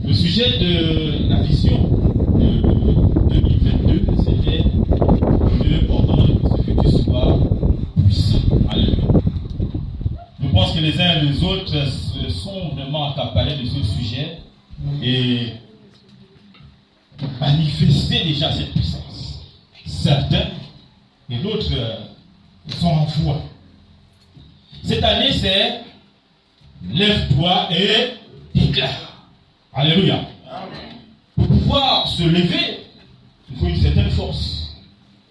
Le sujet de la vision de 2022, c'était Dieu ordonne ce que tu sois puissant. Alléluia. Je pense que les uns et les autres sont vraiment accaparés de ce sujet et manifester déjà cette puissance. Certains et d'autres sont en foi. Cette année, c'est lève-toi et déclare. Alléluia. Pour pouvoir se lever, il faut une certaine force,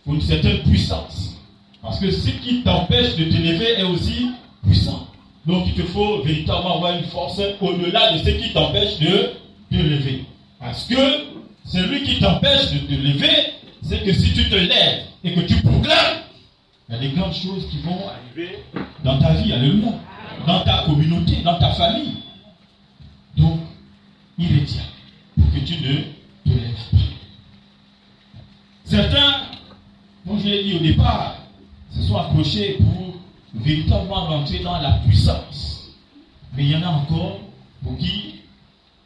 il faut une certaine puissance. Parce que ce qui t'empêche de te lever est aussi puissant. Donc il te faut véritablement avoir une force au-delà de ce qui t'empêche de te lever. Parce que celui qui t'empêche de te lever, c'est que si tu te lèves et que tu proclames, il y a des grandes choses qui vont arriver dans ta vie, alléluia, dans ta communauté, dans ta famille. Donc, il est dit pour que tu ne te lèves pas. Certains, comme je l'ai dit au départ, se sont accrochés pour véritablement rentrer dans la puissance. Mais il y en a encore pour qui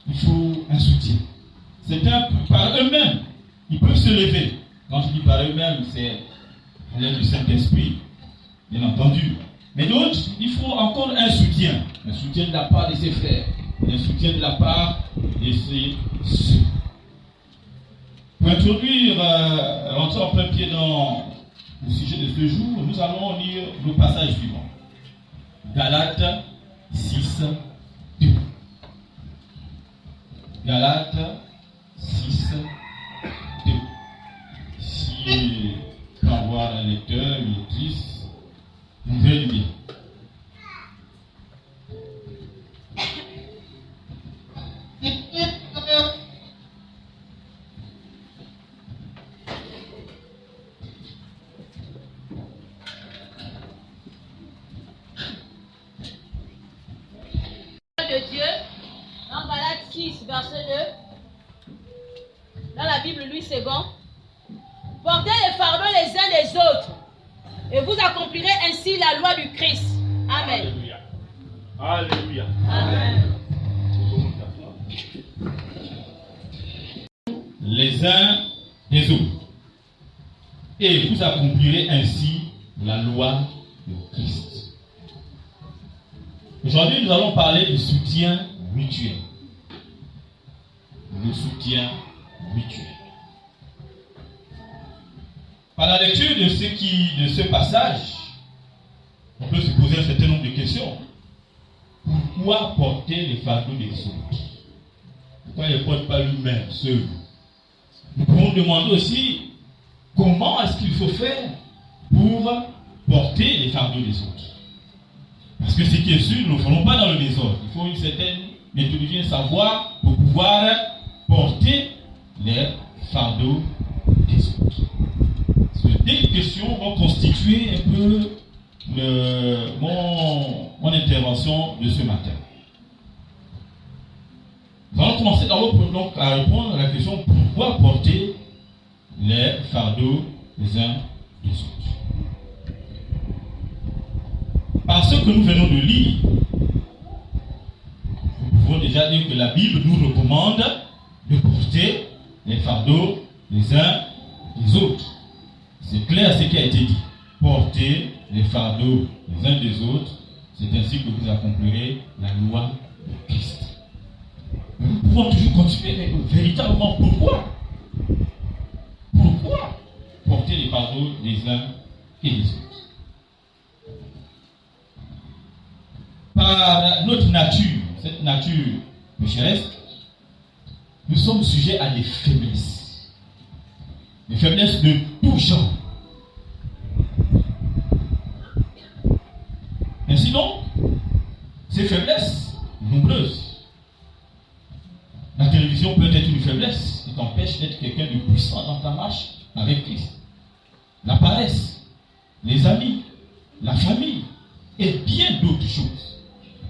il faut un soutien. Certains, par eux-mêmes, ils peuvent se lever. Quand je dis par eux-mêmes, c'est l'aide du Saint-Esprit, bien entendu. Mais d'autres, il faut encore un soutien de la part de ses frères, un soutien de la part de ses sœurs. Pour introduire, rentrer en plein pied dans le sujet de ce jour, nous allons lire le passage suivant. Galates 6, 2. Galates 6, 2. Si on peut avoir un lecteur, une lectrice, vous verrez bien. De Dieu, dans Galates 6, verset 2, dans la Bible, Louis II, portez les fardeaux les uns des autres, et vous accomplirez ainsi la loi du Christ. Amen. Alléluia. Alléluia. Amen. Les uns des autres, et vous accomplirez ainsi la loi de Christ. Aujourd'hui, nous allons parler du soutien mutuel. Le soutien mutuel. Par la lecture de ce passage, on peut se poser un certain nombre de questions. Pourquoi porter les fardeaux des autres? Pourquoi il ne porte pas lui-même, seul? Nous pouvons demander aussi comment est-ce qu'il faut faire pour porter les fardeaux des autres. Parce que ce qui est sûr, nous ne le ferons pas dans le désordre. Il faut une certaine méthodologie, un savoir pour pouvoir porter les fardeaux des autres. Ces deux questions vont constituer un peu mon intervention de ce matin. Nous allons commencer d'abord donc à répondre à la question pourquoi porter les fardeaux les uns des autres. Par ce que nous venons de lire, nous pouvons déjà dire que la Bible nous recommande de porter les fardeaux les uns des autres. C'est clair ce qui a été dit. Porter les fardeaux les uns des autres, c'est ainsi que vous accomplirez la loi de Christ. Mais nous pouvons toujours continuer, mais véritablement pourquoi? Pourquoi porter les fardeaux les uns et les autres? Par notre nature, cette nature pécheresse, nous sommes sujets à des faiblesses. Des faiblesses de tout genre. Ainsi donc, ces faiblesses nombreuses. La télévision peut être une faiblesse qui t'empêche d'être quelqu'un de puissant dans ta marche avec Christ. La paresse, les amis, la famille et bien d'autres choses.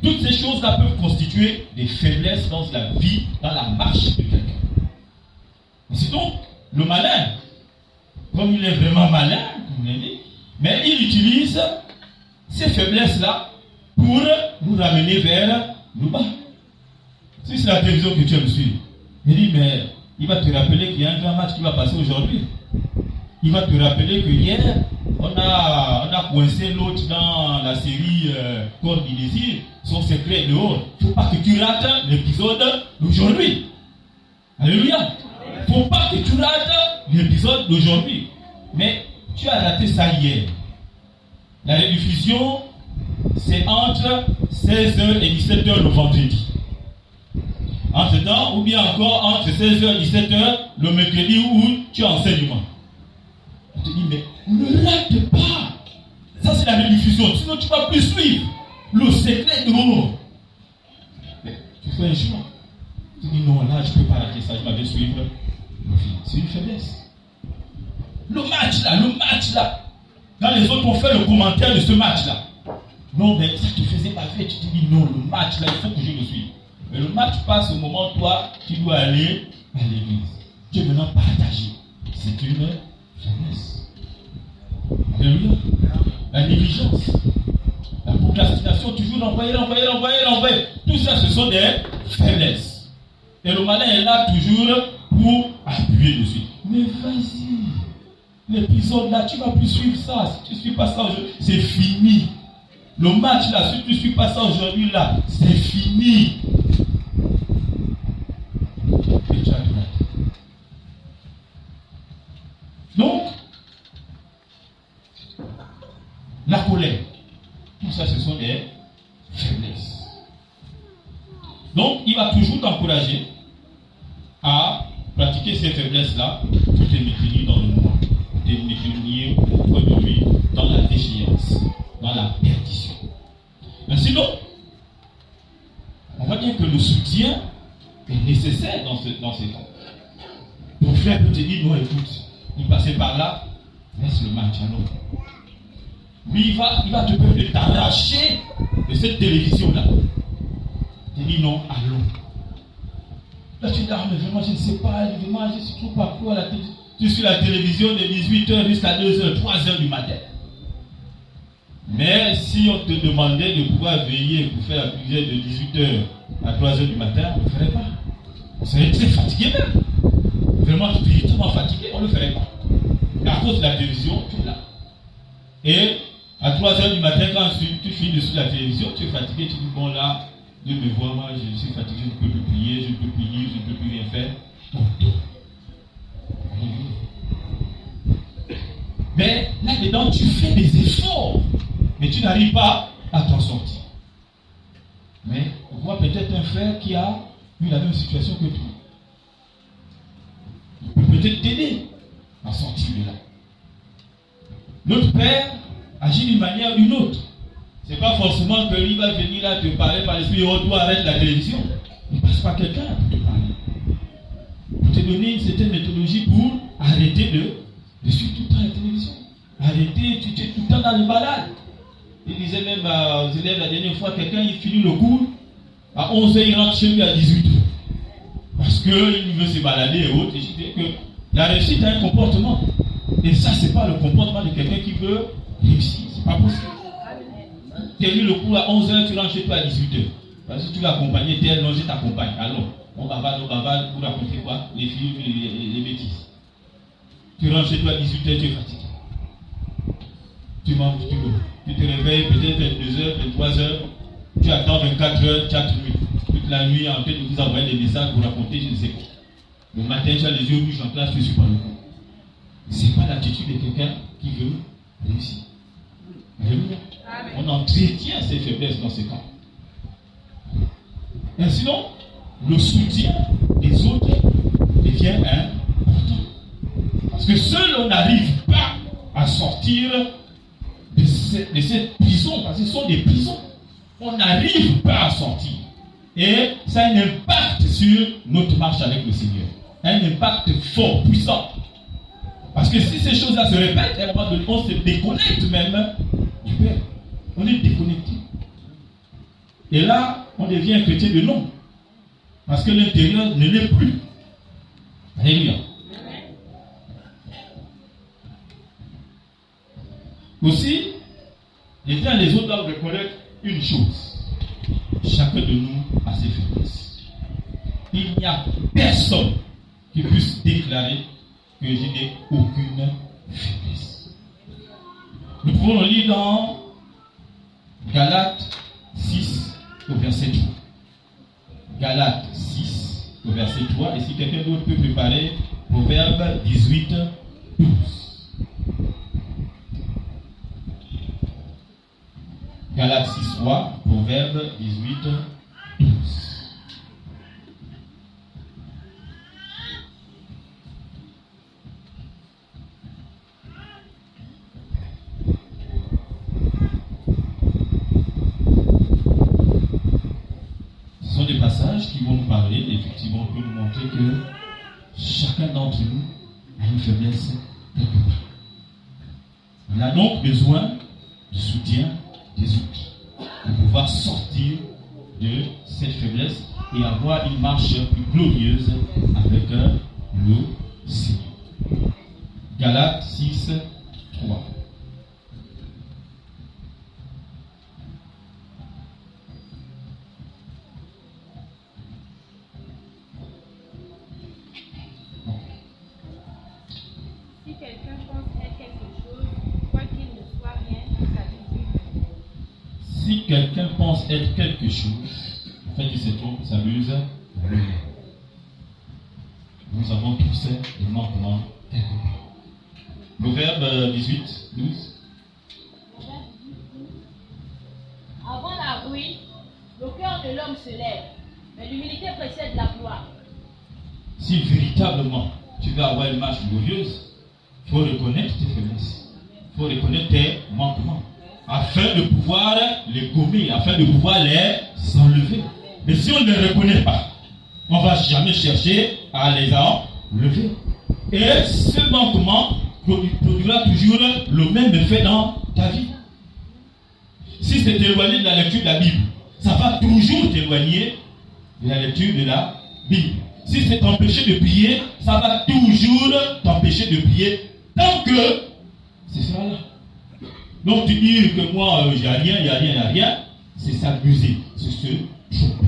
Toutes ces choses-là peuvent constituer des faiblesses dans la vie, dans la marche de quelqu'un. C'est donc le malin, comme il est vraiment malin, comme je l'ai dit, mais il utilise ces faiblesses-là pour nous ramener vers le bas. Si c'est la télévision que tu aimes suivre, Il dit, mais il va te rappeler qu'il y a un grand match qui va passer aujourd'hui. Il va te rappeler que hier, on a coincé l'autre dans la série Corps du désir, son secret est dehors. Il ne faut pas que tu rates l'épisode d'aujourd'hui. Alléluia. Il ne faut pas que tu rates l'épisode d'aujourd'hui. Mais tu as raté ça hier. La rediffusion, c'est entre 16h et 17h le vendredi. Entre temps, ou bien encore entre 16h et 17h le mercredi où tu as enseignement. On te dit, mais ne rate pas. Ça, c'est la rediffusion. Sinon, tu ne vas plus suivre. Le secret de l'eau. Mais tu fais un choix. Tu dis, non, là, je ne peux pas rater ça. Je vais suivre. C'est une faiblesse. Le match là. Quand les autres ont fait le commentaire de ce match-là. Non, mais ça te faisait pas fait. Tu te dis, non, le match là, il faut que je le suive. Mais le match passe au moment où toi, tu dois aller à l'église. Tu es maintenant partagé. C'est une faiblesse. Alléluia. La négligence. La procrastination, toujours l'envoyer. Tout ça, ce sont des faiblesses. Et le malin est là toujours pour appuyer dessus. Mais vas-y. L'épisode là, tu ne vas plus suivre ça. Si tu ne suis pas ça aujourd'hui, c'est fini. Le match là, si tu ne suis pas ça aujourd'hui là, c'est fini. Et tu as tout raté. Donc, la colère. Tout ça, ce sont des faiblesses. Donc, il va toujours t'encourager à pratiquer ces faiblesses-là pour te maintenir dans le monde, pour te maintenir auprès de lui dans la déchéance, dans la perdition. Mais sinon, on va dire que le soutien est nécessaire dans ces temps. Ton frère peut te dire, non, écoute, il passait par là, laisse le match, alors. Lui, il va te permettre de t'arracher de cette télévision-là. Il dit non, allons. Là, tu dis, ah, mais vraiment, je ne sais pas, vraiment, je ne suis trop pas quoi. Tu suis la télévision de 18h jusqu'à 2h, 3h du matin. Mais si on te demandait de pouvoir veiller pour faire la prière de 18h à 3h du matin, on ne le ferait pas. On serait très fatigué même. Vraiment spirituellement fatigué, on ne le ferait pas. Mais à cause de la télévision, tu es là. Et à 3h du matin, quand tu finis dessus la télévision, tu es fatigué, tu dis, bon là, Dieu me voit, moi je suis fatigué, je ne peux plus prier, je ne peux plus lire, je ne peux plus rien faire. Mais là-dedans, tu fais des efforts, mais tu n'arrives pas à t'en sortir. Mais on voit peut-être un frère qui a eu la même situation que toi. Il peut peut-être t'aider à sortir de là. Notre père agit d'une manière ou d'une autre. Ce n'est pas forcément que lui va venir là te parler par l'esprit, oh, toi arrête la télévision. Il passe par quelqu'un pour te parler. Pour te donner une certaine méthodologie pour arrêter de suivre tout le temps la télévision. Arrêter, tu es tout le temps dans les balades. Il disait même aux élèves la dernière fois, quelqu'un il finit le cours, à 11h il rentre chez lui à 18h. Parce qu'il veut se balader et autres. Et je dis que la réussite a un comportement. Et ça, ce n'est pas le comportement de quelqu'un qui veut réussir. Ce n'est pas possible. Tu as eu le cours à 11h, tu rentres chez toi à 18h. Parce que tu vas accompagner tel, non, je t'accompagne. Alors, on bavard, pour raconter quoi? Les filles, les bêtises. Tu rentres chez toi à 18h, tu es fatigué. Tu manges, tu te réveilles peut-être 22h, 23h, tu attends 24h, tu as tenu toute la nuit en train de vous envoyer des messages pour raconter, je ne sais quoi. Le matin, tu as les yeux rouges en classe, tu ne suis pas le coup. Ce n'est pas l'attitude de quelqu'un qui veut réussir. Alléluia. On entretient ses faiblesses dans ces cas. Et sinon, le soutien des autres devient important. Parce que seul on n'arrive pas à sortir de cette prison, parce que ce sont des prisons. On n'arrive pas à sortir. Et ça a un impact sur notre marche avec le Seigneur. Un impact fort, puissant. Parce que si ces choses-là se répètent, à un moment donné, on se déconnecte même du Père. On est déconnecté. Et là, on devient un chrétien de nom. Parce que l'intérieur ne l'est plus. Alléluia. Aussi, les uns et les autres doivent reconnaître une chose. Chacun de nous a ses faiblesses. Il il n'y a personne qui puisse déclarer que je n'ai aucune faiblesse. Nous pouvons le lire dans Galates 6 au verset 3. Galates 6 au verset 3. Et si quelqu'un d'autre peut préparer Proverbe 18, 12. Galates 6, 3, Proverbe 18, 12. Ce sont des passages qui vont nous parler, effectivement, pour nous montrer que chacun d'entre nous a une faiblesse quelque part. On a donc besoin du soutien des outils pour pouvoir sortir de cette faiblesse et avoir une marche plus glorieuse avec le Seigneur. Galates 6, 3. Si quelqu'un pense être quelque chose, quoiqu'il ne soit rien, ça lui. Si quelqu'un pense être quelque chose, en fait, il se trompe, s'amuse. Nous avons tous des manquements quelque part. Proverbe 18, 12. Avant la ruine, le cœur de l'homme se lève, mais l'humilité précède la gloire. Si véritablement tu veux avoir une marche glorieuse, il faut reconnaître tes faiblesses. Il faut reconnaître tes manquements. Afin de pouvoir les gommer, afin de pouvoir les enlever. Mais si on ne les reconnaît pas, on ne va jamais chercher à les enlever. Et ce manquement produira toujours le même effet dans ta vie. Si c'est éloigné de la lecture de la Bible, ça va toujours t'éloigner de la lecture de la Bible. Si c'est t'empêcher de prier, ça va toujours t'empêcher de prier tant que c'est ça là. Donc tu dis que moi, il n'y a rien, il n'y a rien, il n'y a rien, c'est s'abuser, c'est se tromper.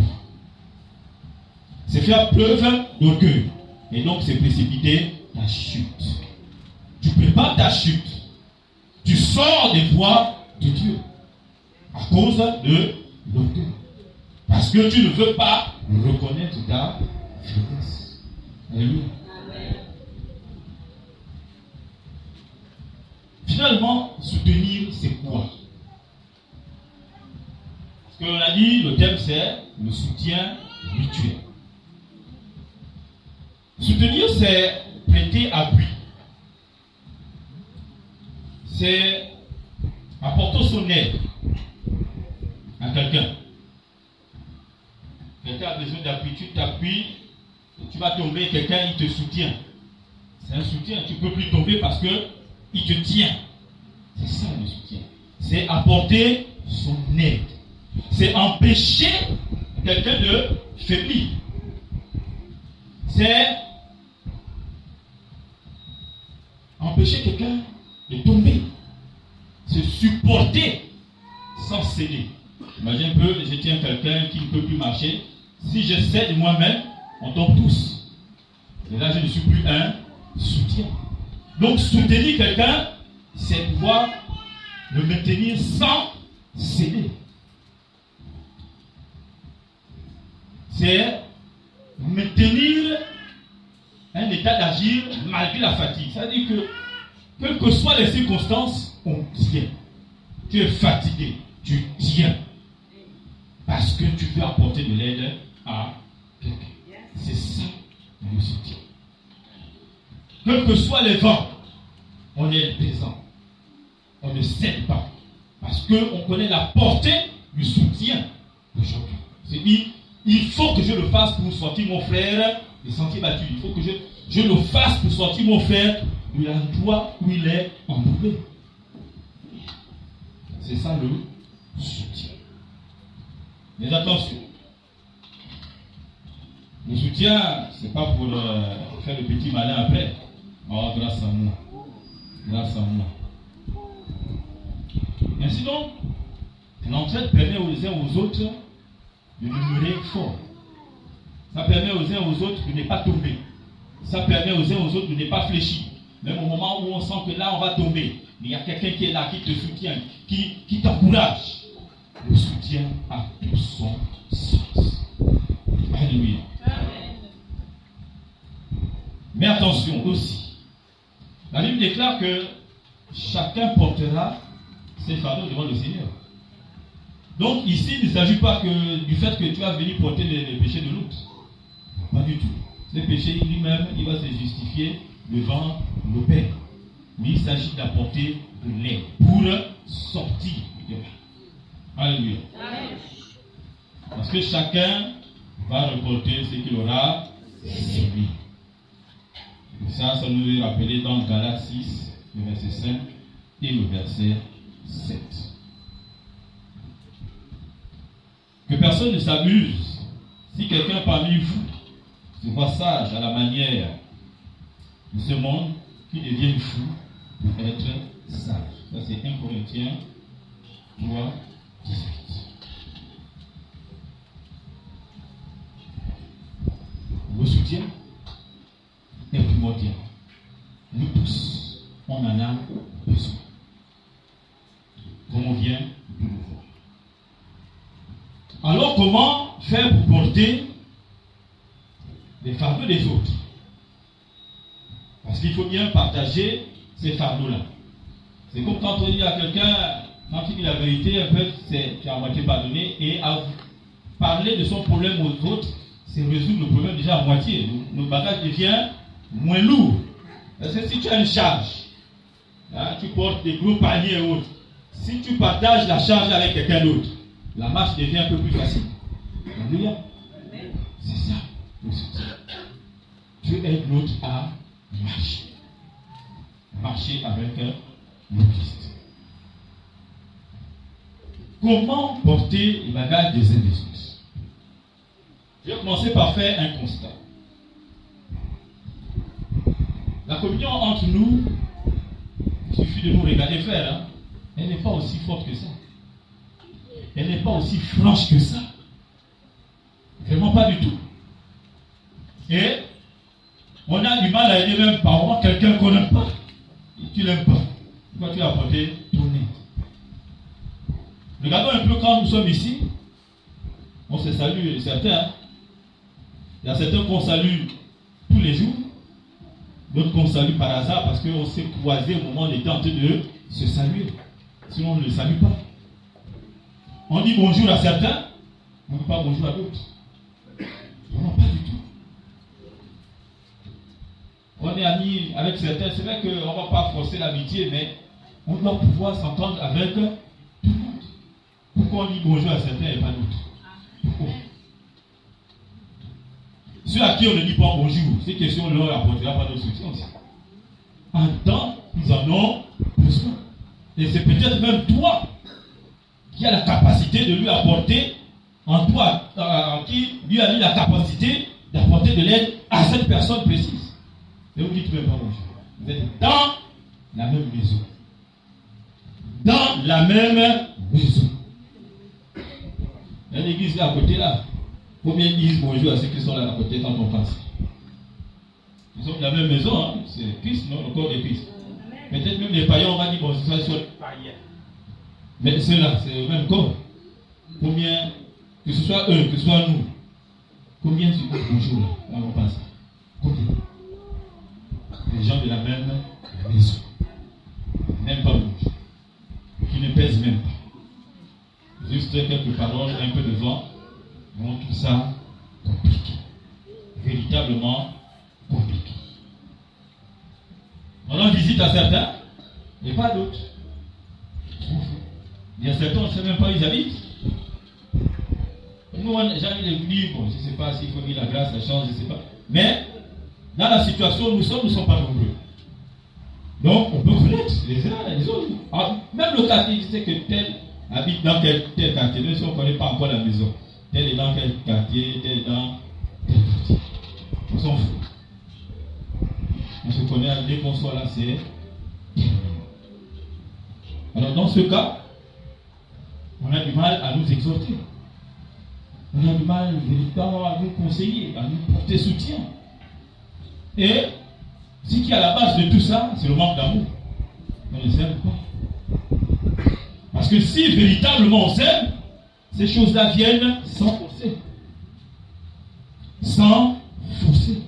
C'est faire preuve d'orgueil. Et donc c'est précipiter ta chute. Tu prépares ta chute. Tu sors des voies de Dieu. À cause de l'orgueil. Parce que tu ne veux pas reconnaître ta faiblesse. Alléluia. Finalement, soutenir, c'est quoi? Parce qu'on a dit, le thème c'est le soutien mutuel. Soutenir, c'est prêter appui. C'est apporter son aide à quelqu'un. Quelqu'un a besoin d'appui, tu t'appuies, tu vas tomber, quelqu'un il te soutient. C'est un soutien, tu ne peux plus tomber parce que il te tient. C'est ça le soutien. C'est apporter son aide. C'est empêcher quelqu'un de faiblir. C'est empêcher quelqu'un de tomber. C'est supporter sans céder. Imagine un peu, je tiens quelqu'un qui ne peut plus marcher. Si je cède moi-même, on tombe tous. Et là, je ne suis plus un soutien. Donc, soutenir quelqu'un, c'est pouvoir le maintenir sans céder. C'est maintenir un état d'agir malgré la fatigue. Ça veut dire que, quelles que soient les circonstances, on tient. Tu es fatigué, tu tiens. Parce que tu veux apporter de l'aide à quelqu'un. C'est ça le soutien. Quels que soient les vents, on est présent. On ne cède pas. Parce qu'on connaît la portée du soutien d'aujourd'hui. C'est-à-dire, il faut que je le fasse pour sortir mon frère des sentiers battus. Il faut que je le fasse pour sortir mon frère de l'endroit où il est embourbé. C'est ça le soutien. Mais attention. Le soutien, ce n'est pas pour faire le petit malin après. Oh, grâce à moi. Grâce à moi. Ainsi donc, l'entraide permet aux uns aux autres de demeurer forts. Ça permet aux uns aux autres de ne pas tomber. Ça permet aux uns aux autres de ne pas fléchir. Même au moment où on sent que là on va tomber, il y a quelqu'un qui est là, qui te soutient, qui t'encourage. Le soutien a tout son sens. Alléluia. Mais attention aussi, la Bible déclare que chacun portera ses fardeaux devant le Seigneur. Donc ici, il ne s'agit pas du fait que tu vas venir porter les péchés de l'autre. Pas du tout. Ce péché lui-même, il va se justifier devant le Père. Mais il s'agit d'apporter de l'aide pour sortir de là. Alléluia. Parce que chacun va reporter ce qu'il aura subi. Ça nous est rappelé dans Galates 6, le verset 5 et le verset 7. Que personne ne s'amuse si quelqu'un parmi vous se voit sage à la manière de ce monde, qui devienne fou pour être sage. Ça c'est 1 Corinthiens 3, 18. Le soutien est primordial. Nous tous, on en a besoin. Comme on vient de le voir. Alors comment faire pour porter les fardeaux des autres? Parce qu'il faut bien partager ces fardeaux-là. C'est comme quand on dit à quelqu'un, quand il dit la vérité, un peu, tu as à moitié pardonné, et à parler de son problème aux autres, c'est résoudre le problème déjà à moitié. Le bagage devient moins lourd. Parce que si tu as une charge, hein, tu portes des gros paniers et autres, si tu partages la charge avec quelqu'un d'autre, la marche devient un peu plus facile. Alléluia. C'est ça le soutien. Tu aides l'autre à marcher. Marcher avec le Christ. Comment porter le bagage des uns des autres? Je vais commencer par faire un constat. La communion entre nous, il suffit de nous regarder faire, hein, elle n'est pas aussi forte que ça. Elle n'est pas aussi franche que ça. Vraiment pas du tout. Et on a du mal à aider même par moment quelqu'un qu'on n'aime pas. Et tu l'aimes pas. Pourquoi tu as apporté ton aide? Regardons un peu quand nous sommes ici. On se salue, certains. Hein? Il y a certains qu'on salue tous les jours. D'autres qu'on salue par hasard parce qu'on s'est croisés au moment où on était en train de se saluer. Sinon on ne le salue pas. On dit bonjour à certains, on ne dit pas bonjour à d'autres. Non, pas du tout. On est amis avec certains, c'est vrai qu'on ne va pas forcer l'amitié, mais on doit pouvoir s'entendre avec tout le monde. Pourquoi on dit bonjour à certains et pas d'autres? Pourquoi? Ceux à qui on ne dit pas bonjour, ces questions ne leur apportera pas de soutien aussi. En temps, nous en avons besoin. Et c'est peut-être même toi qui a la capacité de lui apporter, en toi, qui lui a mis la capacité d'apporter de l'aide à cette personne précise. Et vous dites même pas bonjour. Vous êtes dans la même maison. Dans la même maison. Il y a une église là à côté là. Combien disent bonjour à ceux qui sont là à côté quand on passe? Ils sont de la même maison, hein? C'est Christ, non? Le corps de Christ. Peut-être même les païens, on va dire, bon, ce sont les païens. Mais ceux-là, c'est le même corps. Combien, que ce soit eux, que ce soit nous, combien se disent bonjour là, quand on passe? Combien? Les gens de la même maison. Même pas bonjour. Qui ne pèsent même pas. Juste quelques paroles, un peu de vent. Rend tout ça compliqué. Véritablement compliqué. On en visite à certains, et pas d'autres. Il y a certains, on ne sait même pas où ils habitent. Nous, j'ai envie de vous dire, bon, je ne sais pas s'il faut dire la grâce, la chance, je ne sais pas. Mais, dans la situation où nous ne sommes pas nombreux. Donc, on peut connaître les uns et les autres. Alors, même le quartier, je sais que tel habite dans tel quartier, même si on ne connaît pas encore la maison. Tel est dans quel quartier, tel est dans tel quartier. On s'en fout. On se connaît, dès qu'on soit là, c'est... Alors dans ce cas, on a du mal à nous exhorter. on a du mal véritablement à nous conseiller, à nous porter soutien. Et ce qui est à la base de tout ça, c'est le manque d'amour. On ne s'aime pas. Parce que si véritablement on s'aime, ces choses-là viennent sans forcer. Sans forcer.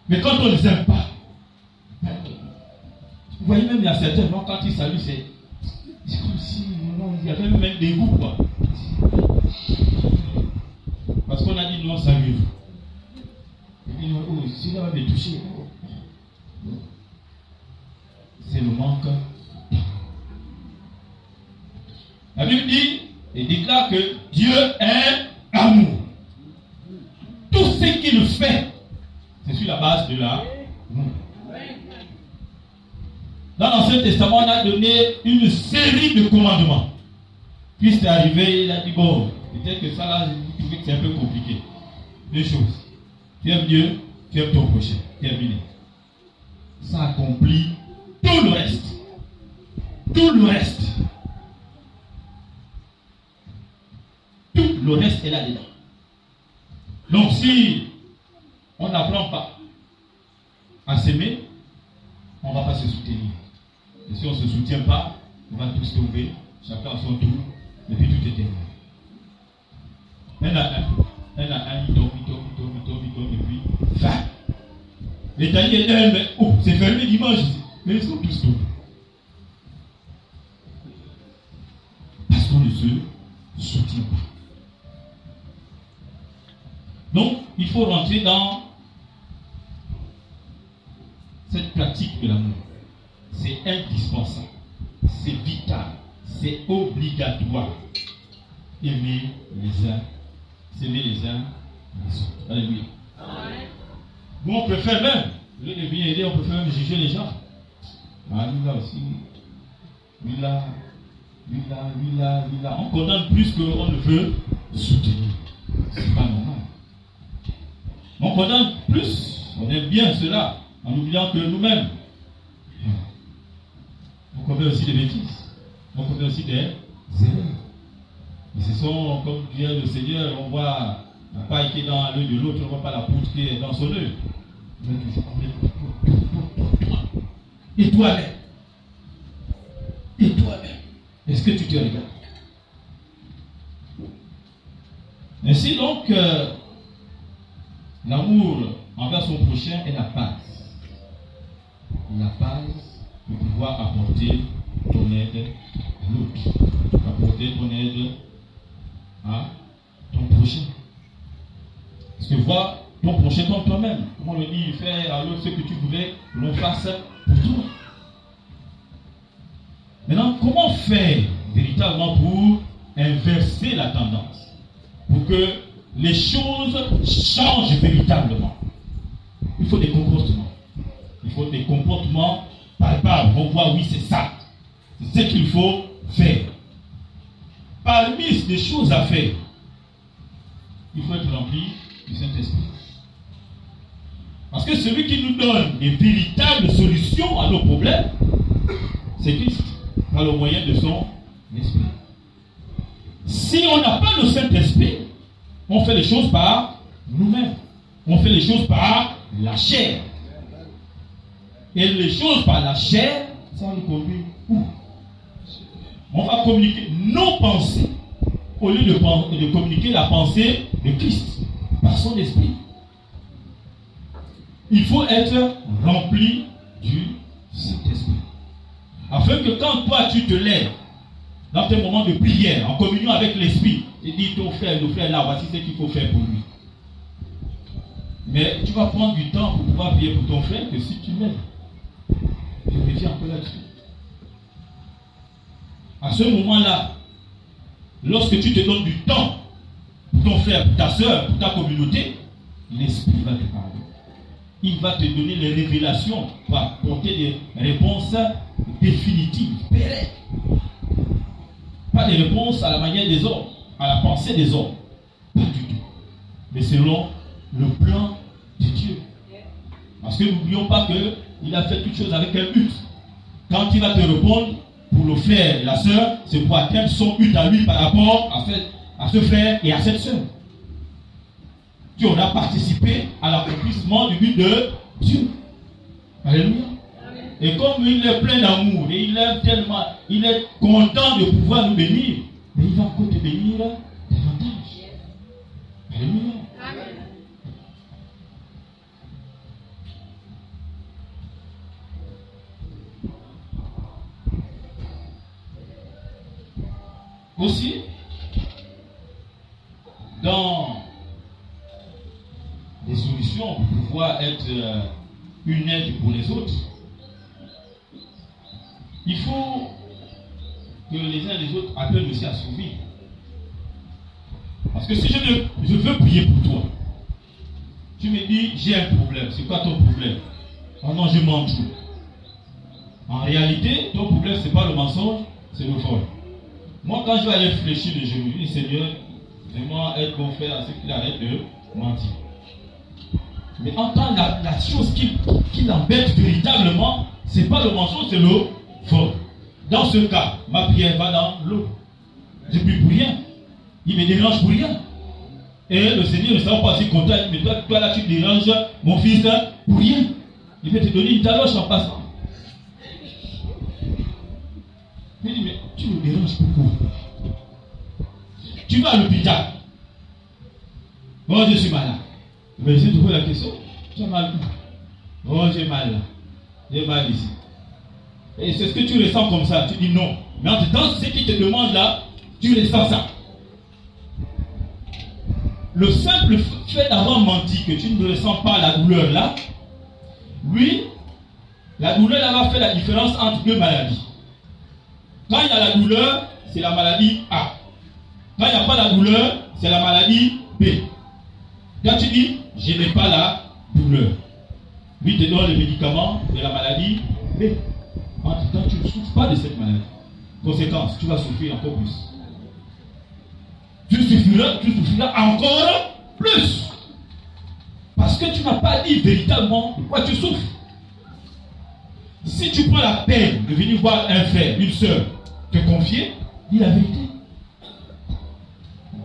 Mais quand on ne les aime pas, vous voyez même il y a certains gens, quand ils saluent, c'est comme si il y avait même des goûts, quoi. Parce qu'on a dit non, salut. Et puis, oh, si là va me toucher, c'est le manque. La Bible dit et déclare que Dieu est amour. Tout ce qu'il fait, c'est sur la base de l'amour. Dans l'Ancien Testament, on a donné une série de commandements. Christ est arrivé, il a dit, bon, peut-être que ça là, je trouve que c'est un peu compliqué. Deux choses. Tu aimes Dieu, tu aimes ton prochain. Terminé. Ça accomplit tout le reste. Tout le reste. Tout le reste est là-dedans. Donc si on n'apprend pas à s'aimer, on ne va pas se soutenir. Et si on ne se soutient pas, on va tous tomber, chacun à son tour, et puis tout est terminé. Un à un, il tombe, et puis, fin. Les taillis étaient, mais oh, c'est fermé dimanche, mais ils sont tous tombés. Parce qu'on ne se soutient pas. Donc, il faut rentrer dans cette pratique de l'amour. C'est indispensable, c'est vital, c'est obligatoire. Aimer les uns, s'aimer les uns les autres. Alléluia. Nous, on préfère même, au lieu de venir aider, on préfère même juger les gens. Ah, lui là aussi, lui là. On condamne plus qu'on ne veut soutenir. C'est pas normal. On condamne plus, on aime bien cela, en oubliant que nous-mêmes, on commet aussi des bêtises, on commet aussi des erreurs. Et ce sont, comme dit le Seigneur, on voit la paille qui est dans l'œil de l'autre, on ne voit pas la poutre qui est dans son œil. Et toi-même. Et toi-même. Est-ce que tu te regardes? Ainsi donc, l'amour envers son prochain est la base. La base pour pouvoir apporter ton aide à l'autre. Apporter ton aide à ton prochain. Parce que vois ton prochain comme toi-même. Comment on le dit, fais à l'autre ce que tu voudrais que l'on fasse pour toi. Maintenant, comment faire véritablement pour inverser la tendance? Pour que les choses changent véritablement. Il faut des comportements. Il faut des comportements palpables. On voit, oui, c'est ça. C'est ce qu'il faut faire. Parmi les choses à faire, il faut être rempli du Saint-Esprit. Parce que celui qui nous donne des véritables solutions à nos problèmes, c'est Christ, par le moyen de son esprit. Si on n'a pas le Saint-Esprit, on fait les choses par nous-mêmes. On fait les choses par la chair. Et les choses par la chair, ça nous conduit où? On va communiquer nos pensées au lieu de communiquer la pensée de Christ par son esprit. Il faut être rempli du Saint-Esprit. Afin que quand toi tu te lèves dans tes moments de prière, en communion avec l'esprit, tu dis ton frère, le frère là, voici ce qu'il faut faire pour lui. Mais tu vas prendre du temps pour pouvoir prier pour ton frère que si tu l'aimes. Je reviens un peu là-dessus. À ce moment-là, lorsque tu te donnes du temps pour ton frère, pour ta soeur, pour ta communauté, l'esprit va te parler. Il va te donner les révélations pour apporter des réponses définitives, pérennes. Pas des réponses à la manière des hommes, à la pensée des hommes. Pas du tout. Mais selon le plan de Dieu. Parce que n'oublions pas qu'il a fait toutes choses avec un but. Quand il va te répondre pour le frère et la sœur, c'est pour atteindre son but à lui par rapport à à ce frère et à cette sœur. Tu auras participé à l'accomplissement du but de Dieu. Alléluia. Et comme il est plein d'amour et il aime tellement, il est content de pouvoir nous bénir, mais il va encore te bénir davantage. Alléluia. Amen. Aussi, dans des solutions pour pouvoir être une aide pour les autres, il faut que les uns et les autres appellent aussi à s'ouvrir. Parce que si je veux prier pour toi, tu me dis j'ai un problème, c'est quoi ton problème? Oh non, je mens trop. En réalité, ton problème, ce n'est pas le mensonge, c'est le vol. Moi, quand je vais aller fléchir les genoux, je dis Seigneur, vraiment aide mon frère à ce qu'il arrête de mentir. Mais entendre la chose qui l'embête véritablement, ce n'est pas le mensonge, c'est le vol. Dans ce cas, ma prière va dans l'eau. Je ne prie pour rien. Il me dérange pour rien. Et le Seigneur ne sera pas si content. Mais toi là, tu déranges mon fils pour rien. Il va te donner une taloche en passant. Il dit, mais tu me déranges beaucoup. Tu vas à l'hôpital. Oh, je suis malade. Mais je te pose la question. Tu as mal où? Oh, j'ai mal là. J'ai mal ici. Et c'est ce que tu ressens comme ça. Tu dis non. Mais en temps, ce qui te demande là, tu ressens ça. Le simple fait d'avoir menti, que tu ne ressens pas la douleur là, lui, la douleur là va faire la différence entre deux maladies. Quand il y a la douleur, c'est la maladie A. Quand il n'y a pas la douleur, c'est la maladie B. Quand tu dis, je n'ai pas la douleur, lui te donne le médicament de la maladie B. En tout temps, tu ne souffres pas de cette maladie. Conséquence, tu vas souffrir encore plus. Tu souffriras encore plus. Parce que tu n'as pas dit véritablement de quoi tu souffres. Si tu prends la peine de venir voir un frère, une soeur, te confier, dis la vérité.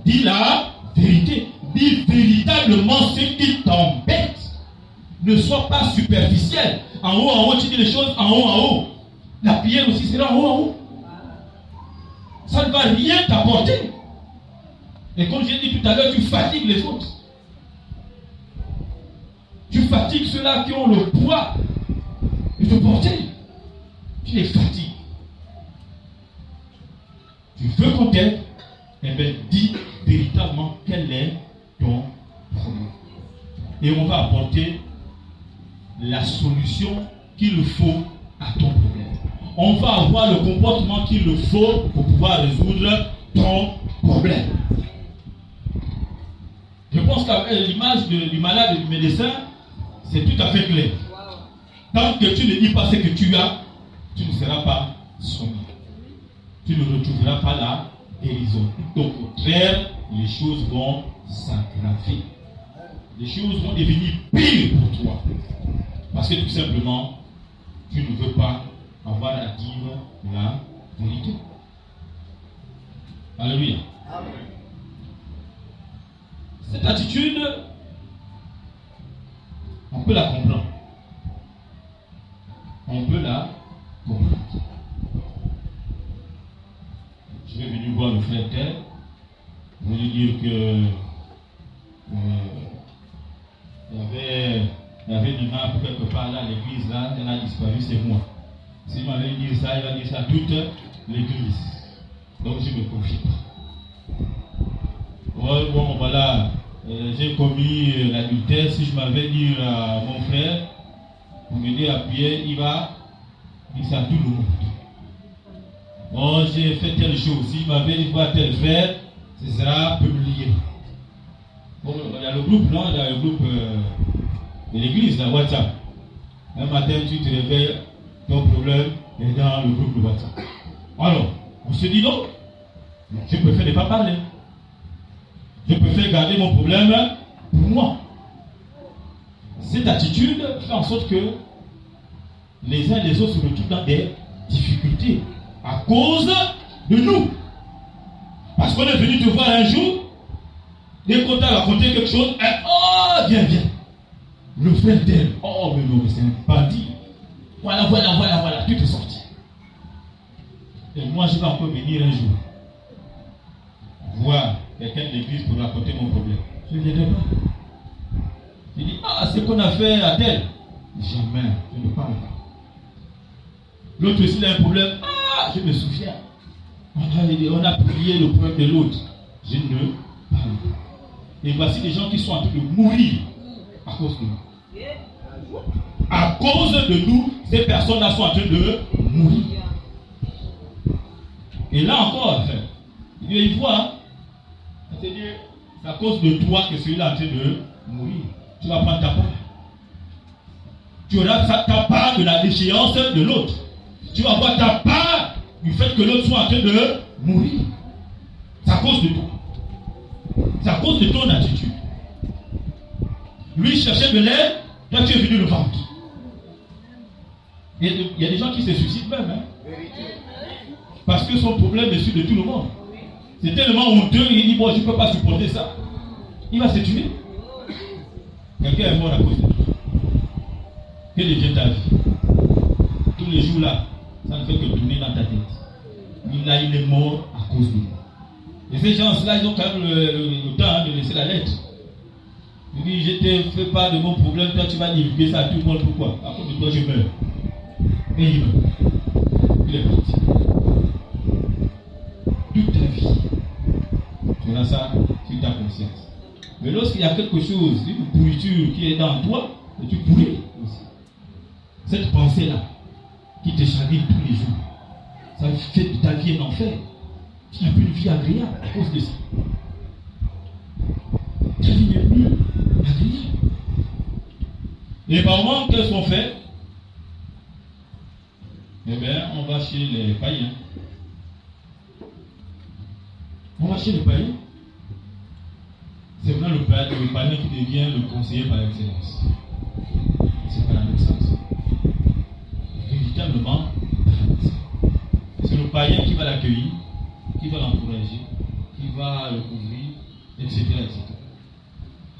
Dis la vérité. Dis véritablement ce qui t'embête. Ne sois pas superficiel. En haut, tu dis les choses en haut. La prière aussi sera en haut. Ça ne va rien t'apporter. Et comme j'ai dit tout à l'heure, tu fatigues les autres. Tu fatigues ceux-là qui ont le poids de te porter. Tu les fatigues. Tu veux qu'on t'aide? Eh bien, dis véritablement quel est ton problème. Et on va apporter la solution qu'il faut à ton problème. On va avoir le comportement qu'il faut pour pouvoir résoudre ton problème. Je pense qu'avec l'image du malade et du médecin, c'est tout à fait clair. Tant que tu ne dis pas ce que tu as, tu ne seras pas soigné. Tu ne retrouveras pas la guérison. Au contraire, les choses vont s'aggraver. Les choses vont devenir pires pour toi. Parce que tout simplement, tu ne veux pas avoir à dire la vérité. Alléluia. Amen. Cette attitude, on peut la comprendre. On peut la comprendre. Je vais venir voir le frère tel. Je vais lui dire que il y avait une nappe quelque part là, l'église là, elle a disparu, c'est moi. S'il m'avait dit ça, il va dire ça à toute l'église. Donc je ne me confie pas. Bon, voilà, j'ai commis l'adultère. Si je m'avais dit à mon frère, pour m'aider à prier, il va dire ça à tout le monde. Bon, j'ai fait telle chose. S'il m'avait dit voir tel frère, ce sera publié. Bon, il y a le groupe, non? Il y a le groupe de l'église, la WhatsApp. Un matin, tu te réveilles, ton problème est dans le groupe de WhatsApp. Alors, on se dit non, je préfère ne pas parler. Je préfère garder mon problème pour moi. Cette attitude fait en sorte que les uns et les autres se retrouvent dans des difficultés à cause de nous. Parce qu'on est venu te voir un jour, dès qu'on t'a raconté quelque chose, oh, viens. Le frère d'elle, oh, mais non, c'est un bandit. Voilà, tu t'es sorti. Et moi, je vais encore venir un jour voir quelqu'un de l'église pour raconter mon problème. Je ne viendrai pas. Il dit, c'est qu'on a fait à tel. Jamais, je ne parle pas. L'autre aussi il a un problème. Je me souviens. On a prié le problème de l'autre. Je ne parle pas. Et voici des gens qui sont en train de mourir à cause de nous. À cause de nous, ces personnes-là sont en train de mourir. Et là encore, il voit, c'est-à-dire, c'est à cause de toi que celui-là est en train de mourir. Tu vas prendre ta part. Tu auras ta part de la déchéance de l'autre. Tu vas avoir ta part du fait que l'autre soit en train de mourir. C'est à cause de toi. C'est à cause de ton attitude. Lui cherchait de l'aide, toi tu es venu le vendre. Il y a des gens qui se suicident même. Parce que son problème est celui de tout le monde. C'est tellement honteux, il dit, bon, je ne peux pas supporter ça. Il va se tuer. Quelqu'un est mort à cause de toi. Que devient ta vie? Tous les jours là, ça ne fait que tourner dans ta tête. Il est mort à cause de nous. Et ces gens-là, ils ont quand même le temps de laisser la lettre. Il dit, je te fais pas de mon problème, toi tu vas divulguer ça à tout le monde. Pourquoi? À cause de toi, je meurs. Et il meurt. Il est parti. Toute ta vie, tu as ça sur ta conscience. Mais lorsqu'il y a quelque chose, une pourriture qui est dans toi, tu pourris aussi. Cette pensée-là, qui te chagrine tous les jours, ça fait de ta vie un enfer. Tu n'as plus une vie agréable à cause de ça. Ta vie n'est plus agréable. Et par moment, qu'est-ce qu'on fait? Eh bien, on va chez les païens. On va chez les païens. C'est vraiment le païen qui devient le conseiller par excellence. C'est pas la même sens. Véritablement, c'est le païen qui va l'accueillir, qui va l'encourager, qui va le couvrir, etc.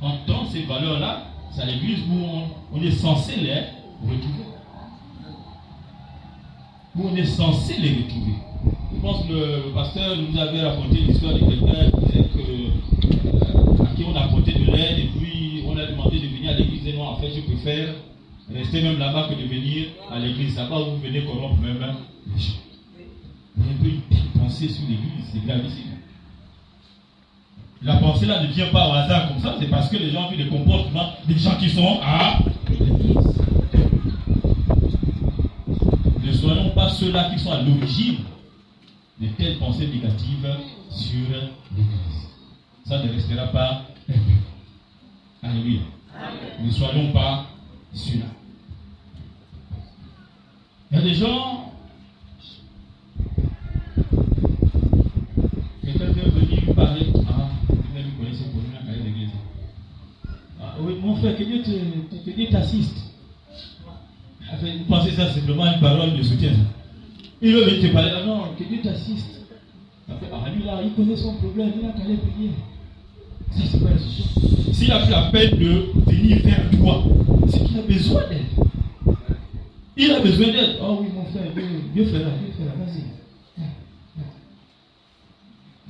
En tant ces valeurs-là, c'est à l'église où on est censé les retrouver. Où on est censé les retrouver. Je pense que le pasteur nous avait raconté l'histoire de quelqu'un qui disait à qui on a apporté de l'aide et puis on a demandé de venir à l'église et non, en fait je préfère rester même là-bas que de venir à l'église. Là-bas où vous venez corrompre même les gens. Il y a un peu une telle pensée sur l'église, c'est gravissime. La pensée là ne vient pas au hasard comme ça, c'est parce que les gens ont vu des comportements des gens qui sont à l'église. Ne soyons pas ceux-là qui sont à l'origine de telles pensées négatives sur l'église. Ça ne restera pas impur. Alléluia. Ne soyons pas ceux-là. Il y a des gens. Quelqu'un vient venir parler. Vous connaissez pour nous la carrière d'église. Oui, mon frère, que Dieu t'assiste. Vous pensez ça simplement une parole de soutien. Il veut venir te parler. Non, que Dieu t'assiste. Lui là, il connaît son problème, il a qu'à aller prier. Ça, c'est pas la solution. S'il a pris la peine de venir vers toi, c'est qu'il a besoin d'aide. Il a besoin d'aide. Oh oui, mon frère, Dieu fera, vas-y.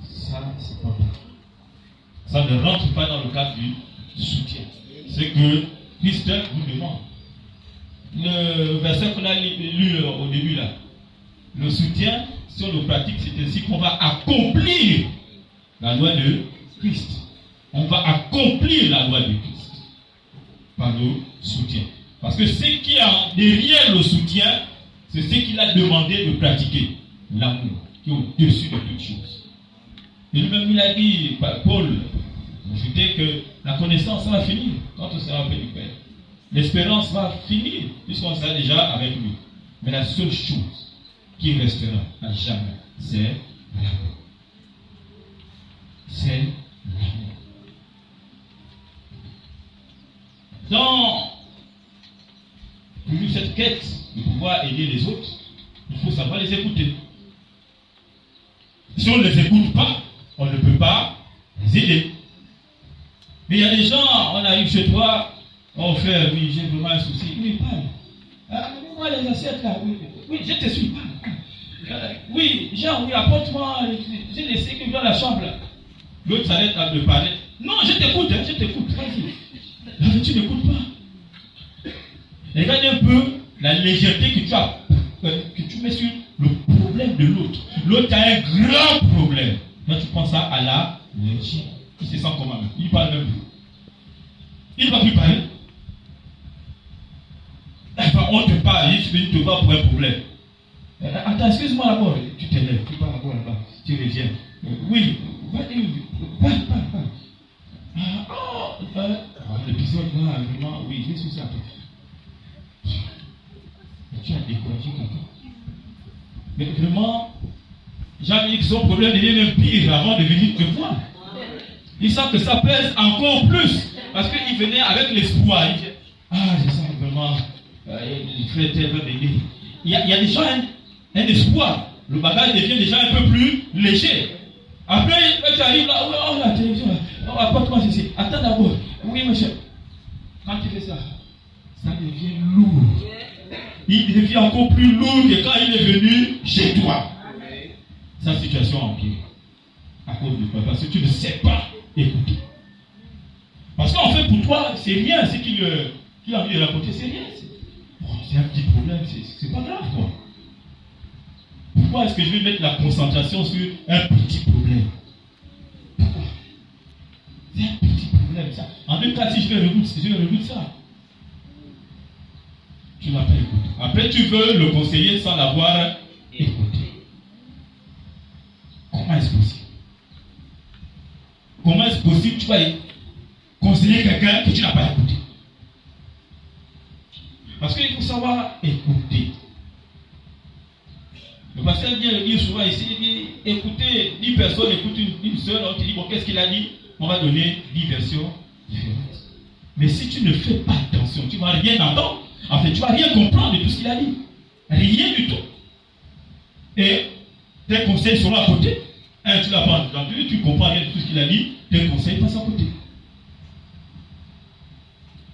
Ça, c'est pas bon. Ça ne rentre pas dans le cadre du soutien. C'est que Christ vous demande. Le verset qu'on a lu au début là, le soutien, si on le pratique, c'est ainsi qu'on va accomplir la loi de Christ. On va accomplir la loi de Christ par le soutien. Parce que ce qui est derrière le soutien, c'est ce qu'il a demandé de pratiquer. L'amour, qui est au-dessus de toutes choses. Et lui-même, il a dit, Paul, ajouté que la connaissance va finir quand on sera auprès du Père. L'espérance va finir puisqu'on sera déjà avec lui. Mais la seule chose qui restera à jamais, c'est l'amour. C'est l'amour. Dans cette quête de pouvoir aider les autres, il faut savoir les écouter. Si on ne les écoute pas, on ne peux pas les aider. Mais il y a des gens, on arrive chez toi, on fait, oui, j'ai vraiment un souci. Oui, parle. Ah, moi, les assiettes là, oui, je te suis, parle. Oui, Jean, oui, apporte-moi, j'ai laissé que dans la chambre là. L'autre s'arrête à me parler. Non, je t'écoute, vas-y. Là, tu n'écoutes pas. Regarde un peu la légèreté que tu mets sur le problème de l'autre. L'autre a un grand problème. Là, tu prends ça à la légère. Il se sent comment même. Il ne parle même plus. Il ne va plus parler. Enfin, on te parle, il te va pour un problème. Attends, excuse-moi d'abord. Tu t'élèves, tu parles d'abord là-bas. Tu reviens. Oui, parle. L'épisode là, vraiment, oui, je suis ça. Tu as découragé quelqu'un. Mais vraiment, Jean-Luc, son problème devient même pire avant de venir te voir. Il sent que ça pèse encore plus. Parce qu'il venait avec l'espoir. Il dit, je sens vraiment, le frère tel va m'aider. Il y a déjà un espoir. Le bagage devient déjà un peu plus léger. Après, tu arrives là, oh la télévision, apporte-moi ceci. Attends d'abord. Oui, monsieur. Quand tu fais ça, ça devient lourd. Il devient encore plus lourd que quand il est venu chez toi. Sa situation empire. À cause de toi. Parce que tu ne sais pas écouter. Parce qu'en fait, pour toi, c'est rien. Ce qu'il a envie de raconter, c'est rien. C'est un petit problème. C'est pas grave, quoi. Pourquoi est-ce que je vais mettre la concentration sur un petit problème? Pourquoi? C'est un petit problème, ça. En deux cas, si je vais résoudre ça. Tu n'as pas écouté. Après, tu veux le conseiller sans l'avoir écouté. Comment est-ce possible? Comment est-ce possible que tu vas conseiller quelqu'un que tu n'as pas écouté? Parce qu'il faut savoir écouter. Le pasteur vient le dire souvent ici, il dit, écoutez, 10 personnes écoutent une seule, on te dit, bon, qu'est-ce qu'il a dit? On va donner 10 versions différentes. Mais si tu ne fais pas attention, tu ne vas rien entendre. En fait, tu ne vas rien comprendre de tout ce qu'il a dit. Rien du tout. Et tes conseils seront à côté. Tu l'as pas entendu, tu ne comprends rien de tout ce qu'il a dit, tes conseils passent à côté.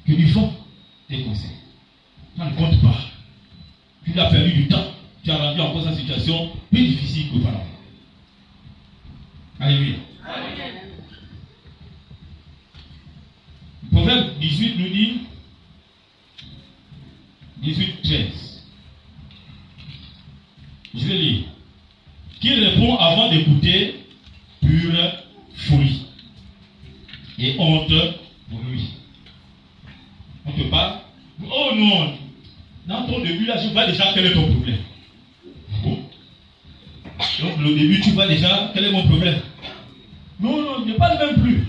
Que lui font tes conseils. Ça ne compte pas. Tu l'as perdu du temps. Tu as rendu encore sa situation plus difficile qu'auparavant. Alléluia. Le Proverbe 18 nous dit, 18-13. Je vais lire. Qui répond avant d'écouter, pure folie et honte pour lui. On te parle. Oh non, dans ton début là, je vois déjà quel est ton problème. Bon. Donc le début, tu vois déjà quel est mon problème. Non, ne parle même plus.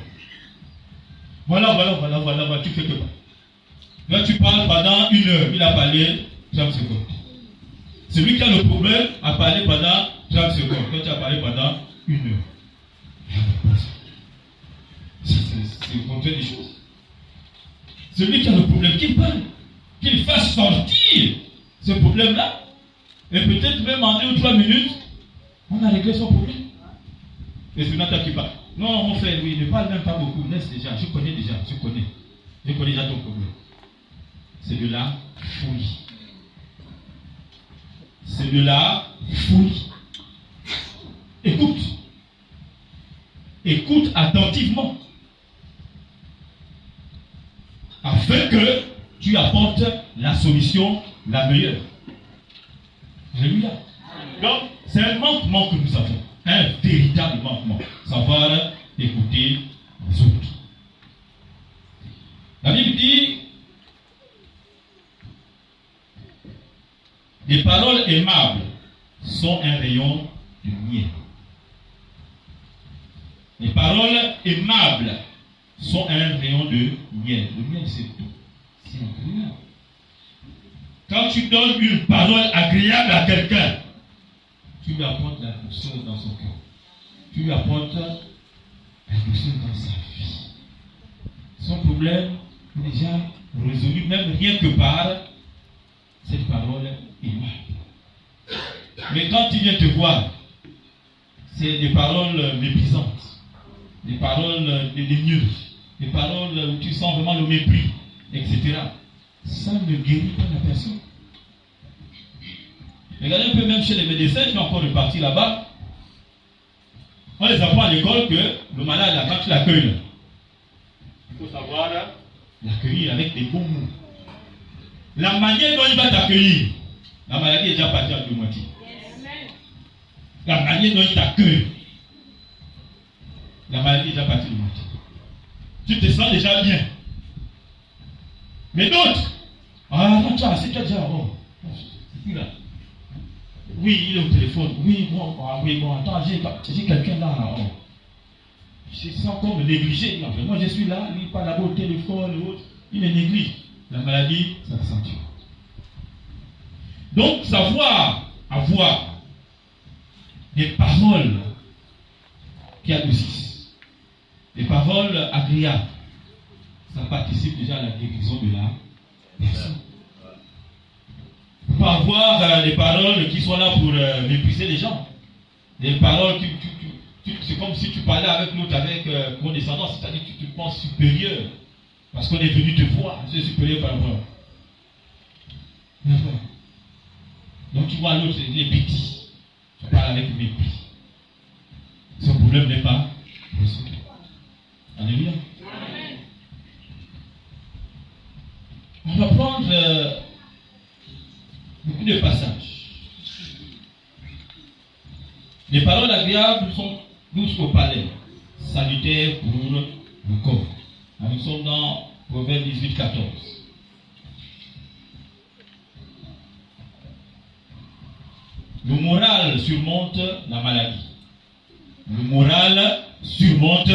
Voilà, tu fais que pas. Là, tu parles pendant 1 heure, il a parlé 30 secondes. Celui qui a le problème a parlé pendant 30 secondes. Toi, tu as parlé pendant 1 heure. C'est le contraire des choses. Celui qui a le problème, qu'il parle, qu'il fasse sortir ce problème-là, et peut-être même en 2 ou 3 minutes, on a réglé son problème. Et c'est Nathan qui parle. Non, mon frère, oui, ne parle même pas beaucoup. Laisse déjà, je connais déjà ton problème. C'est de la folie. C'est de la folie. Écoute attentivement, afin que tu apportes la solution la meilleure. Alléluia. Donc, c'est un manquement que nous avons. Un véritable manquement. Savoir écouter les autres. La Bible dit, les paroles aimables sont un rayon de miel. Les paroles aimables sont un rayon de miel. Le miel, c'est tout. C'est agréable. Quand tu donnes une parole agréable à quelqu'un, tu lui apportes la douceur dans son cœur. Tu lui apportes la douceur dans sa vie. Son problème est déjà résolu, même rien que par cette parole aimable. Mais quand il vient te voir, c'est des paroles méprisantes. des paroles dédaigneuses, des paroles où tu sens vraiment le mépris, etc. Ça ne guérit pas la personne. Regardez un peu même chez les médecins qui ont encore reparti là-bas. On les apprend à l'école que le malade, là, quand tu l'accueilles, il faut savoir l'accueillir avec des bons mots. La manière dont il va t'accueillir, la maladie est déjà partie à deux moitiés. La manière dont il t'accueille, la maladie est déjà partie de moitié. Tu te sens déjà bien. Mais d'autres, non, tu as assez, tu as déjà, oui, il est au téléphone. Oui, bon, attends, j'ai quelqu'un là. Je sens comme le négligé. En fait, moi, je suis là, lui, il parle là-bas au téléphone, l'autre, il est néglige. La maladie s'accentue. Donc, savoir avoir des paroles qui adoucissent, des paroles agréables, ça participe déjà à la guérison de la personne. Il ne faut pas avoir des paroles qui sont là pour mépriser les gens. Des paroles, c'est comme si tu parlais avec l'autre avec condescendance, c'est-à-dire que tu te penses supérieur. Parce qu'on est venu te voir, tu es supérieur par rapport. Donc tu vois l'autre, il est petit. Tu parles avec mépris. Son problème n'est pas résolu. Alléluia. On va prendre beaucoup de passages. Les paroles agréables sont douces au palais, salutaires pour le corps. Nous sommes dans Proverbe 18, 14. Le moral surmonte la maladie. Le moral surmonte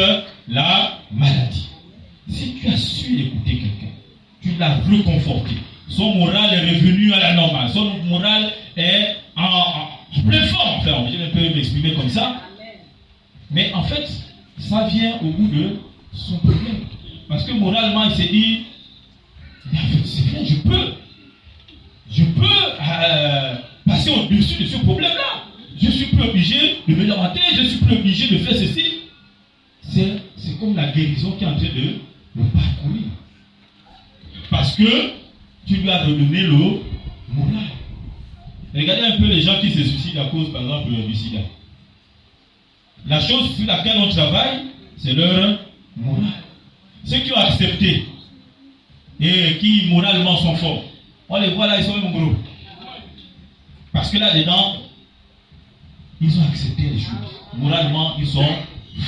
la maladie. Si tu as su écouter quelqu'un, tu l'as reconforté. Son moral est revenu à la normale. Son moral est en pleine forme. Enfin, je peux m'exprimer comme ça. Mais en fait, ça vient au bout de son problème. Parce que moralement, il s'est dit, mais en fait, c'est bien, je peux passer au-dessus de ce problème-là. Je suis plus obligé de me lamenter, je suis plus obligé de faire ceci. C'est comme la guérison qui est en train de le parcourir. Parce que tu lui as redonné le moral. Regardez un peu les gens qui se suicident à cause, par exemple, du sida. La chose sur laquelle on travaille, c'est leur moral. Ceux qui ont accepté et qui moralement sont forts, on les voit là, ils sont même gros. Parce que là-dedans, ils ont accepté les choses. Moralement, ils sont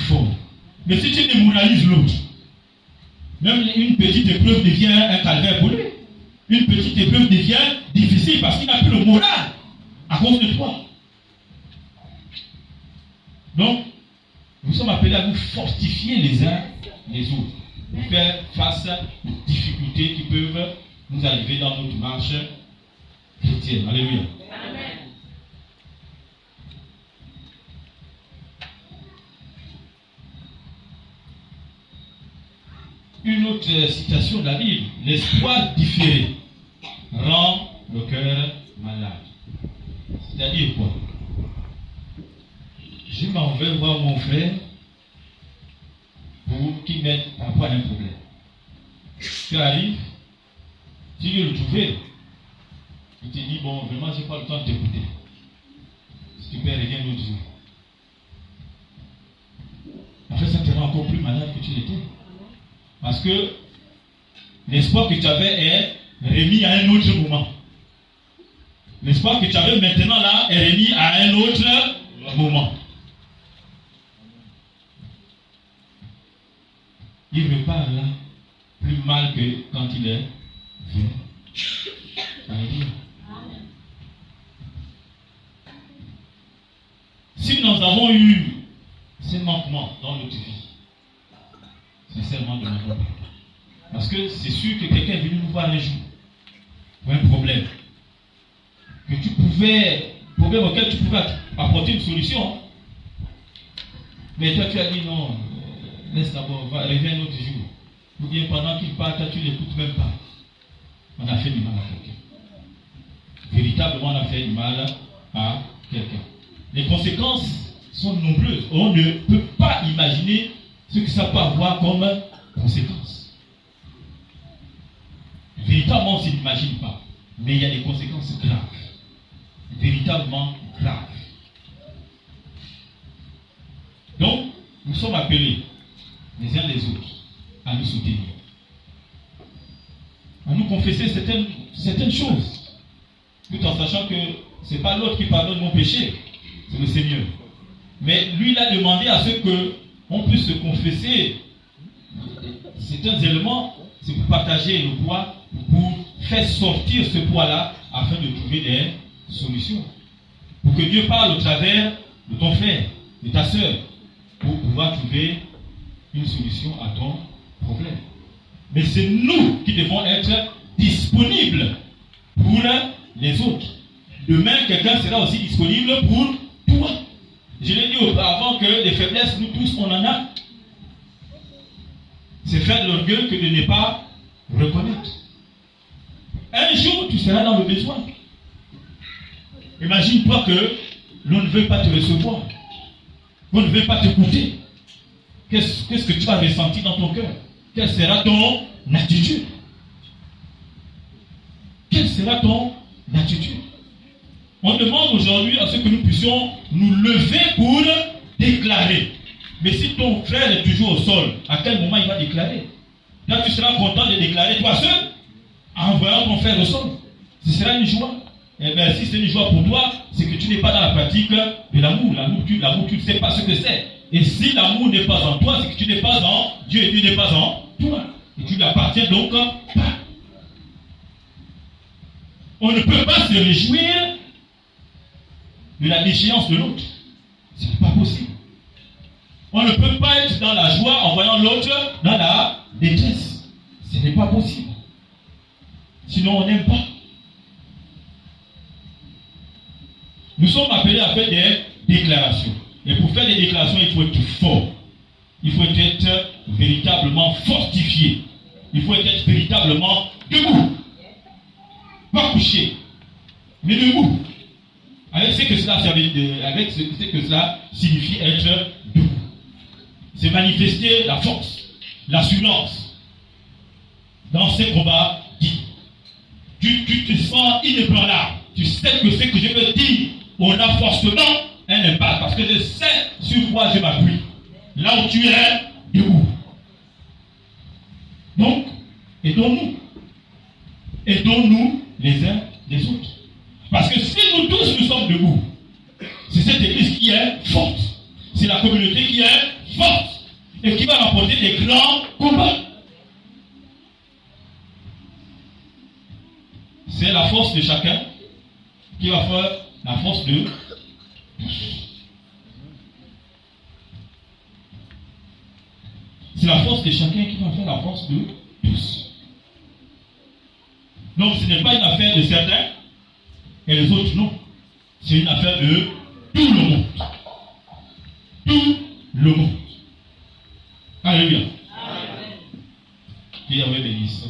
forts. Mais si tu démoralises l'autre, même une petite épreuve devient un calvaire pour lui. Une petite épreuve devient difficile parce qu'il n'a plus le moral à cause de toi. Donc, nous sommes appelés à nous fortifier les uns les autres. Pour faire face aux difficultés qui peuvent nous arriver dans notre marche chrétienne. Alléluia. Amen. Une autre citation de la Bible. L'espoir différé rend le cœur malade. C'est-à-dire quoi? Je m'en vais voir mon frère pour qu'il m'aide par rapport à un problème. Tu arrives, si tu le trouves, il te dit, bon, vraiment, je n'ai pas le temps de t'écouter. Si tu peux reviens l'autre jour. En fait, ça te rend encore plus malade que tu l'étais. Parce que l'espoir que tu avais est remis à un autre moment. L'espoir que tu avais maintenant là est remis à un autre moment. Il repart là plus mal que quand il est venu. Si nous avons eu ces manquements dans notre vie, sincèrement, nous n'avons pas. Parce que c'est sûr que quelqu'un est venu nous voir un jour pour un problème. Que tu pouvais, problème auquel tu pouvais apporter une solution. Mais toi, tu as dit non, laisse d'abord, reviens un autre jour. Ou bien pendant qu'il parle, toi, tu ne l'écoutes même pas. On a fait du mal à quelqu'un. Véritablement, on a fait du mal à quelqu'un. Les conséquences sont nombreuses. On ne peut pas imaginer ce que ça peut avoir comme conséquence. Véritablement, on ne s'imagine pas, mais il y a des conséquences graves. Véritablement graves. Donc, nous sommes appelés, les uns les autres, à nous soutenir, à nous confesser certaines choses, tout en sachant que ce n'est pas l'autre qui pardonne mon péché, c'est le Seigneur. Mais lui, il a demandé à ce qu'on puisse se confesser certains éléments, c'est pour partager le poids, pour faire sortir ce poids-là, afin de trouver des solutions. Pour que Dieu parle au travers de ton frère, de ta soeur, pour pouvoir trouver une solution à ton problème. Mais c'est nous qui devons être disponibles pour les autres. Demain, quelqu'un sera aussi disponible pour toi. Je l'ai dit auparavant que les faiblesses, nous tous, on en a. C'est faire de l'orgueil que de ne pas reconnaître. Un jour, tu seras dans le besoin. Imagine-toi que l'on ne veut pas te recevoir. On ne veut pas t'écouter. Qu'est-ce que tu vas ressentir dans ton cœur? Quelle sera ton attitude? Quelle sera ton attitude? On demande aujourd'hui à ce que nous puissions nous lever pour déclarer. Mais si ton frère est toujours au sol, à quel moment il va déclarer? Là, tu seras content de déclarer toi seul, en voyant ton frère au sol. Ce sera une joie. Eh bien, si c'est une joie pour toi, c'est que tu n'es pas dans la pratique de l'amour. L'amour, tu ne sais pas ce que c'est. Et si l'amour n'est pas en toi, c'est que tu n'es pas en Dieu et Dieu n'est pas en toi. Et tu lui appartiens donc pas. On ne peut pas se réjouir de la déchéance de l'autre. Ce n'est pas possible. On ne peut pas être dans la joie en voyant l'autre dans la détresse. Ce n'est pas possible. Sinon, on n'aime pas. Nous sommes appelés à faire des déclarations. Et pour faire des déclarations, il faut être fort. Il faut être véritablement fortifié. Il faut être véritablement debout. Pas couché, mais debout. Avec ce que cela signifie être debout. C'est manifester la force, l'assurance dans ce qu'on va dire. Tu te sens inébranlable. Tu sais que ce que je veux dire aura forcément un impact parce que je sais sur quoi je m'appuie. Là où tu es debout. Donc, aidons-nous. Aidons-nous les uns les autres. Parce que si nous tous nous sommes debout, c'est cette église qui est forte. C'est la communauté qui est forte et qui va remporter des grands combats. C'est la force de chacun qui va faire la force de tous. C'est la force de chacun qui va faire la force de tous. Donc ce n'est pas une affaire de certains et les autres non. C'est une affaire de tout le monde. Tout le monde. Alléluia. Et Yahweh bénisse.